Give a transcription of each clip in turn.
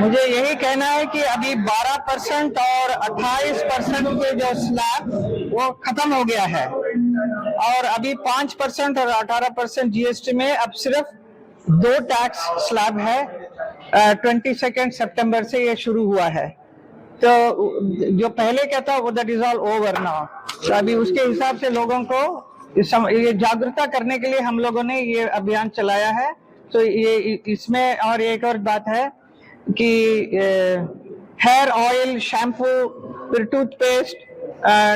मुझे यही कहना है कि अभी 12% और 28% के जो स्लैब वो खत्म हो गया है, और अभी 5% और 18% जीएसटी में अब सिर्फ 2 टैक्स स्लैब है। 22 सितंबर से ये शुरू हुआ है, तो जो पहले क्या था वो that is all over now. तो अभी उसके हिसाब से लोगों को ये जागरूकता करने के लिए हम लोगों ने ये अभियान चलाया है। तो ये इसमें और एक और बात है कि हेयर ऑयल, शैम्पू, फिर टूथपेस्ट,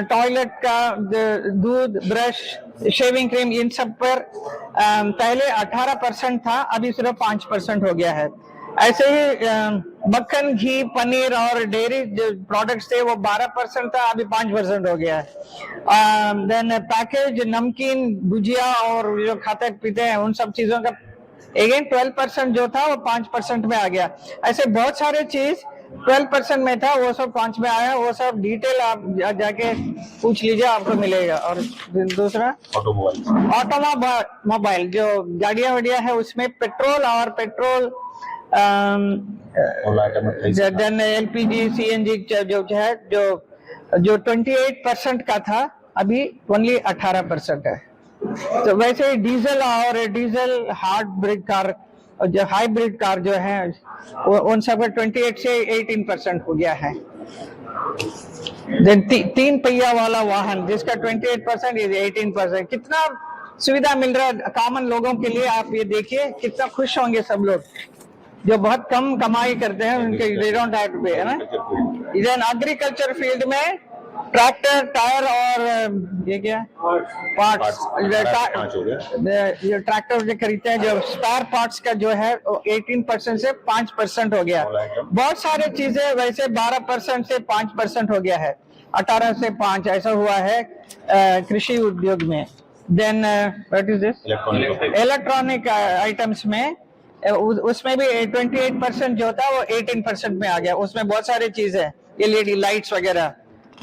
टॉयलेट का दूध, ब्रश, शेविंग क्रीम, इन सब पर पहले 18% था, अभी सिर्फ 5% हो गया है। ऐसे ही मक्खन, घी, पनीर और डेयरी जो प्रोडक्ट्स थे वो 12% था, अभी 5% हो गया है। देन पैकेज नमकीन, भुजिया और जो खाते पीते हैं उन सब चीजों का अगेन 12% जो था वो 5% में आ गया। ऐसे बहुत सारे चीज 12% में था, वो सब 5 में आया। वो सब डिटेल आप जाके पूछ लीजिए, आपको मिलेगा। और दूसरा ऑटोमोबाइल जो गाड़ियां वाड़ियां है उसमें पेट्रोल और पेट्रोल देन एलपीजी, सीएनजी जो है जो 28% का था, अभी ओनली 18% है। तो वैसे ही डीजल हाइब्रिड कार और जो हाइब्रिड कार जो है वो उन सब का 28 से 18% हो गया है। तीन पहिया वाला वाहन जिसका 28% इज 18%। कितना सुविधा मिल रहा है कॉमन लोगों के लिए, आप ये देखिए कितना खुश होंगे सब लोग जो बहुत कम कमाई करते हैं, उनके दे डोंट हैव टू पे, है ना। इधर एग्रीकल्चर फील्ड में ट्रैक्टर, टायर और ये क्या पार्ट्स, जो ट्रैक्टर जो खरीदते हैं, जो स्पेयर पार्ट्स का जो है 18% से 5% हो गया। बहुत सारे चीजें वैसे 12% से 5% हो गया है, 18 से 5 ऐसा हुआ है कृषि उद्योग में। Then what is this, electronic items में उसमें भी 28% जो था वो 18% में आ गया। उसमें बहुत सारी चीजें, एलईडी लाइट्स वगैरह,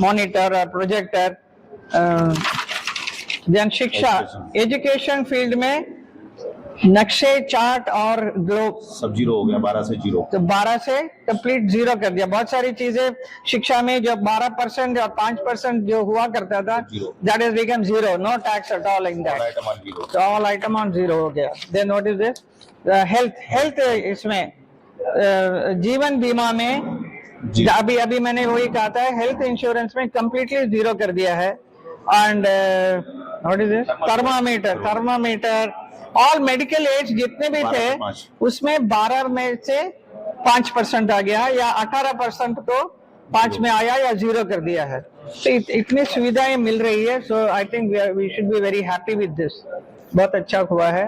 मॉनिटर और प्रोजेक्टर। देन शिक्षा, एजुकेशन फील्ड में नक्शे, चार्ट और ग्लोब सब 0 हो गया, 12 से 0। तो 12 से कंप्लीट 0 कर दिया। बहुत सारी चीजें शिक्षा में जो 12% और 5% जो हुआ करता था, that is become 0, no tax at all in that. तो ऑल आइटम ऑन 0 हो गया। Then what is this, health इसमें जीवन बीमा में अभी मैंने वही कहा था, हेल्थ इंश्योरेंस में कंप्लीटली 0 कर दिया है। And what is this, thermometer all medical aids जितने भी थे उसमें 12 में से 5% आ गया, या 18% को 5 में आया या 0 कर दिया है। तो इतनी सुविधाएं मिल रही है। So I think we should be very happy with this. बहुत अच्छा हुआ है,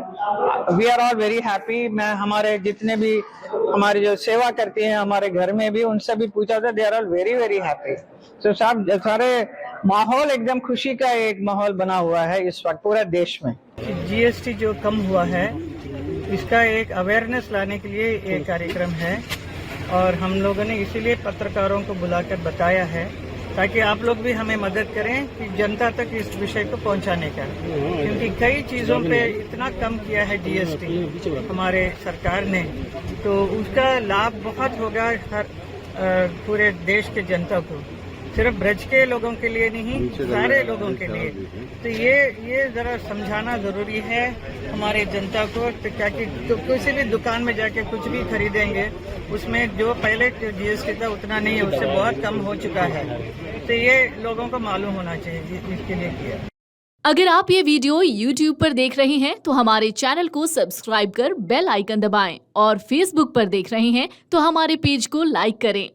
we are all very happy. मैं हमारे जितने भी हमारी जो सेवा करती हैं हमारे घर में भी, उनसे भी पूछा था, they are all very very happy. तो सब सारे माहौल एकदम खुशी का एक माहौल बना हुआ है इस वक्त पूरे देश में। जीएसटी जो कम हुआ है इसका एक अवेयरनेस लाने के लिए एक कार्यक्रम है, और हम लोगों ने इसीलिए पत्रकारों को बुलाकर बताया है ताकि आप लोग भी हमें मदद करें कि जनता तक इस विषय को पहुंचाने का, क्योंकि कई चीज़ों पे इतना कम किया है जीएसटी हमारे सरकार ने, तो उसका लाभ बहुत होगा हर पूरे देश के जनता को, सिर्फ ब्रज के लोगों के लिए नहीं, सारे लोगों के लिए। तो ये जरा समझाना जरूरी है हमारे जनता को, ताकि तो किसी भी दुकान में जाके कुछ भी खरीदेंगे उसमें जो पहले जीएसटी था उतना नहीं है, उससे बहुत कम हो चुका है। तो ये लोगों को मालूम होना चाहिए, इसके लिए किया। अगर आप ये वीडियो YouTube पर देख रहे हैं तो हमारे चैनल को सब्सक्राइब कर बेल आइकन दबाएं, और Facebook पर देख रहे हैं तो हमारे पेज को लाइक करें।